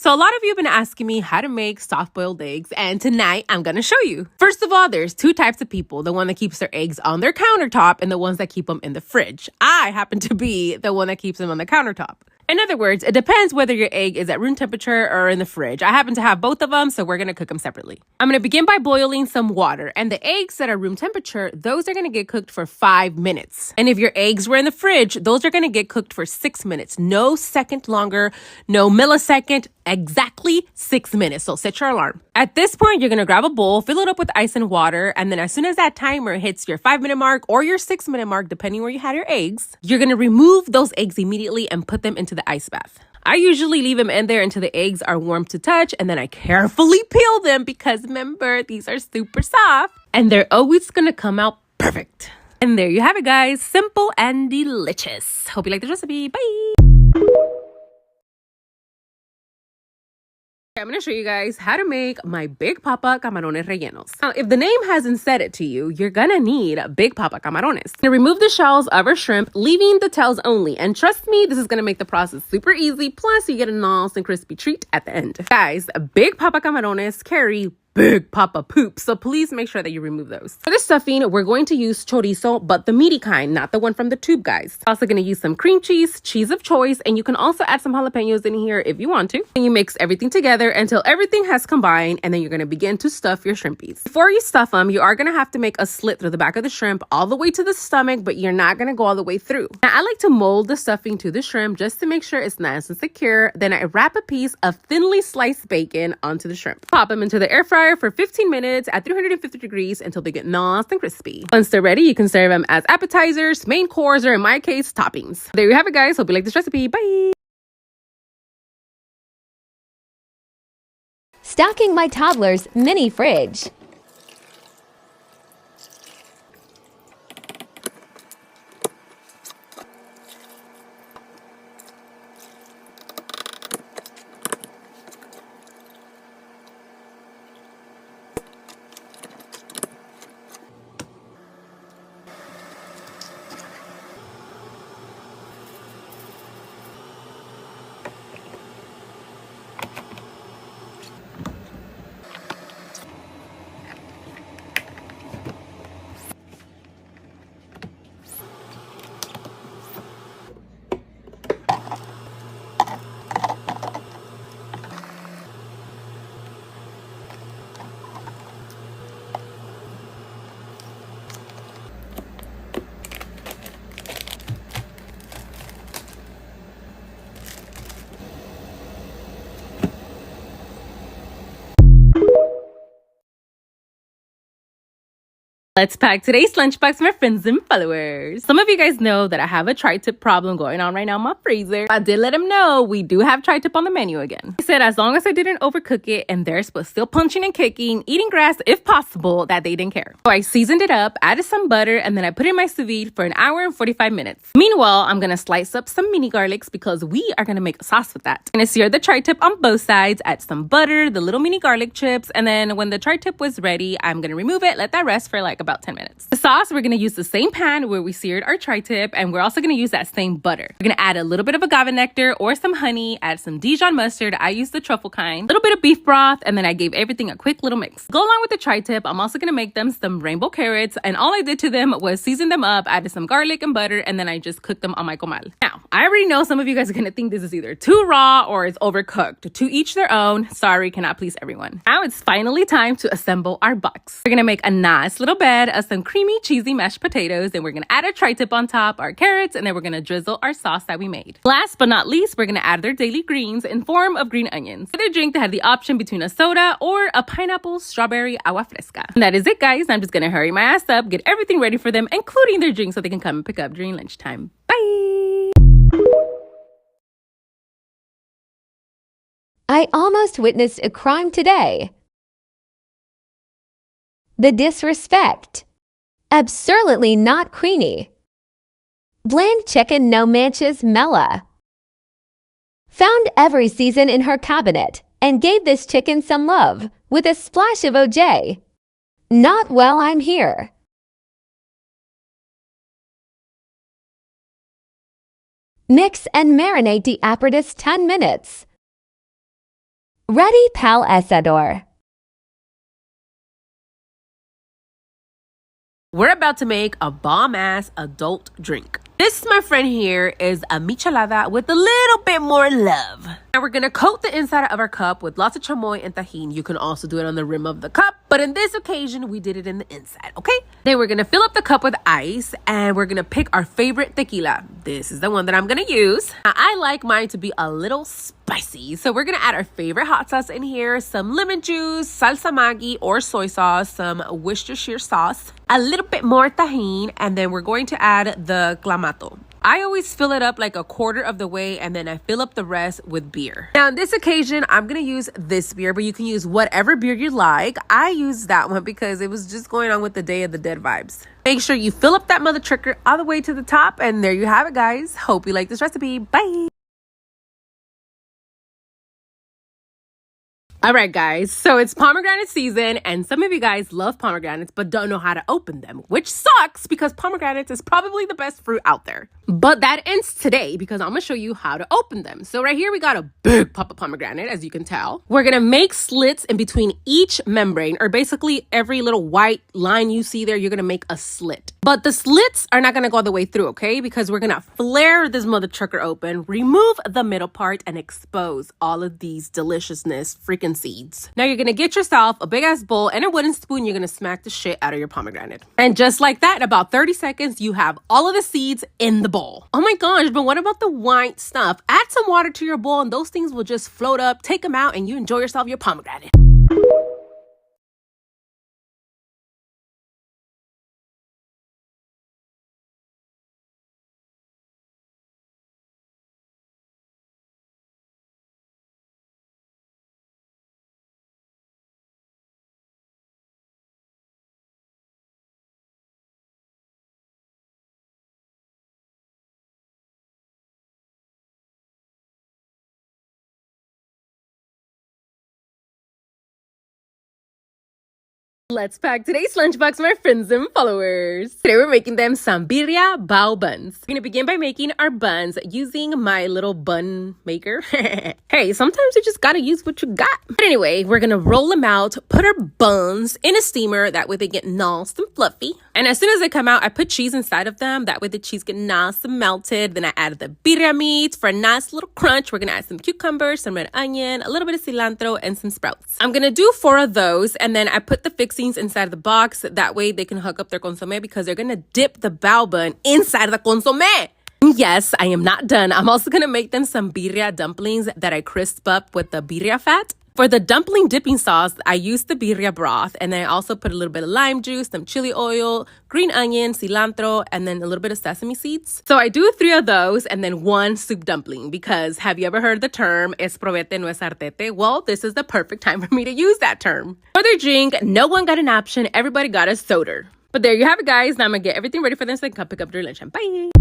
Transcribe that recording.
So a lot of you have been asking me how to make soft-boiled eggs, and tonight I'm gonna show you. First of all, there's two types of people: the one that keeps their eggs on their countertop and the ones that keep them in the fridge. I happen to be the one that keeps them on the countertop. In other words, it depends whether your egg is at room temperature or in the fridge. I happen to have both of them, so we're gonna cook them separately. I'm gonna begin by boiling some water, and the eggs that are room temperature, those are gonna get cooked for 5 minutes. And if your eggs were in the fridge, those are gonna get cooked for 6 minutes. No second longer, no millisecond, exactly 6 minutes. So set your alarm. At this point, you're gonna grab a bowl, fill it up with ice and water, and then as soon as that timer hits your 5-minute mark or your 6-minute mark, depending where you had your eggs, you're gonna remove those eggs immediately and put them into the ice bath. I usually leave them in there until the eggs are warm to touch, and then I carefully peel them because remember, these are super soft and they're always gonna come out perfect. And there you have it, guys. Simple and delicious. Hope you like this recipe. Bye. I'm going to show you guys how to make my Big Papa Camarones rellenos. Now, if the name hasn't said it to you, you're going to need Big Papa Camarones. Now, remove the shells of our shrimp, leaving the tails only. And trust me, this is going to make the process super easy. Plus, you get a nice and crispy treat at the end. Guys, Big Papa Camarones carry Big Papa poop, so please make sure that you remove those. For the stuffing, we're going to use chorizo, but the meaty kind, not the one from the tube, guys. Also going to use some cream cheese, cheese of choice, and you can also add some jalapenos in here if you want to. And you mix everything together until everything has combined, and then you're going to begin to stuff your shrimpies. Before you stuff them, you are going to have to make a slit through the back of the shrimp all the way to the stomach, but you're not going to go all the way through. Now, I like to mold the stuffing to the shrimp just to make sure it's nice and secure. Then I wrap a piece of thinly sliced bacon onto the shrimp. Pop them into the air fryer for 15 minutes at 350 degrees until they get nice and crispy. Once they're ready, you can serve them as appetizers, main course, or in my case, toppings. There you have it, guys. Hope you like this recipe. Bye! Stocking my toddler's mini fridge. Let's pack today's lunchbox for my friends and followers. Some of you guys know that I have a tri-tip problem going on right now in my freezer. I did let them know we do have tri-tip on the menu again. I said as long as I didn't overcook it and theirs was still punching and kicking, eating grass if possible, that they didn't care. So I seasoned it up, added some butter, and then I put it in my sous vide for an hour and 45 minutes. Meanwhile, I'm gonna slice up some mini garlics because we are gonna make a sauce with that. I'm gonna sear the tri-tip on both sides, add some butter, the little mini garlic chips, and then when the tri-tip was ready, I'm gonna remove it, let that rest for like about 10 minutes. The sauce, we're gonna use the same pan where we seared our tri-tip, and we're also gonna use that same butter. We're gonna add a little bit of agave nectar or some honey, add some Dijon mustard. I use the truffle kind, a little bit of beef broth, and then I gave everything a quick little mix. Go along with the tri-tip, I'm also gonna make them some rainbow carrots, and all I did to them was season them up, added some garlic and butter, and then I just cooked them on my comal. Now, I already know some of you guys are gonna think this is either too raw or it's overcooked. To each their own. Sorry, cannot please everyone. Now it's finally time to assemble our box. We're gonna make a nice little bed of some creamy, cheesy mashed potatoes, and we're gonna add our tri-tip on top, our carrots, and then we're gonna drizzle our sauce that we made. Last but not least, we're gonna add their daily greens in form of green onions. For their drink, they had the option between a soda or a pineapple strawberry agua fresca. And that is it, guys. I'm just gonna hurry my ass up, get everything ready for them, including their drink, so they can come and pick up during lunchtime. Bye! I almost witnessed a crime today. The disrespect. Absurdly not Queenie. Bland chicken no manches Mela. Found every season in her cabinet and gave this chicken some love with a splash of OJ. Not while I'm here. Mix and marinate the apparatus 10 minutes. Ready, pal Esador. We're about to make a bomb-ass adult drink. This, my friend here, is a michelada with a little bit more love. Now we're gonna coat the inside of our cup with lots of chamoy and tajin. You can also do it on the rim of the cup, but in this occasion, we did it in the inside, okay? Then we're gonna fill up the cup with ice and we're gonna pick our favorite tequila. This is the one that I'm gonna use. Now, I like mine to be a little spicy, so we're gonna add our favorite hot sauce in here, some lemon juice, salsa Maggi or soy sauce, some Worcestershire sauce, a little bit more tajin, and then we're going to add the clamato. I always fill it up like a quarter of the way and then I fill up the rest with beer. Now on this occasion, I'm gonna use this beer, but you can use whatever beer you like. I used that one because it was just going on with the Day of the Dead vibes. Make sure you fill up that mother trucker all the way to the top, and there you have it, guys. Hope you like this recipe. Bye. All right, guys, so it's pomegranate season, and some of you guys love pomegranates but don't know how to open them, which sucks because pomegranates is probably the best fruit out there. But that ends today because I'm gonna show you how to open them. So right here, we got a big pop of pomegranate, as you can tell. We're gonna make slits in between each membrane, or basically every little white line you see there, you're gonna make a slit. But the slits are not gonna go all the way through, okay? Because we're gonna flare this mother trucker open, remove the middle part, and expose all of these deliciousness freaking seeds. Now you're gonna get yourself a big ass bowl and a wooden spoon. You're gonna smack the shit out of your pomegranate. And just like that, in about 30 seconds, you have all of the seeds in the bowl. Oh my gosh, but what about the white stuff? Add some water to your bowl and those things will just float up. Take them out and you enjoy yourself your pomegranate. Let's pack today's lunchbox, my friends and followers. Today we're making them some birria bao buns. We're gonna begin by making our buns using my little bun maker. Hey, sometimes you just gotta use what you got. But anyway, we're gonna roll them out, put our buns in a steamer, that way they get nice and fluffy. And as soon as they come out, I put cheese inside of them, that way the cheese get nice and melted. Then I added the birria meat for a nice little crunch. We're gonna add some cucumbers, some red onion, a little bit of cilantro, and some sprouts. I'm gonna do 4 of those, and then I put the fixings inside of the box. That way they can hook up their consomme because they're gonna dip the bao bun inside of the consomme. Yes, I am not done. I'm also gonna make them some birria dumplings that I crisp up with the birria fat. For the dumpling dipping sauce, I used the birria broth, and then I also put a little bit of lime juice, some chili oil, green onion, cilantro, and then a little bit of sesame seeds. So I do 3 of those and then 1 soup dumpling, because have you ever heard the term, es probete no es artete? Well, this is the perfect time for me to use that term. For their drink, no one got an option. Everybody got a soda. But there you have it, guys. Now I'm gonna get everything ready for them so they can come pick up their lunch. And bye!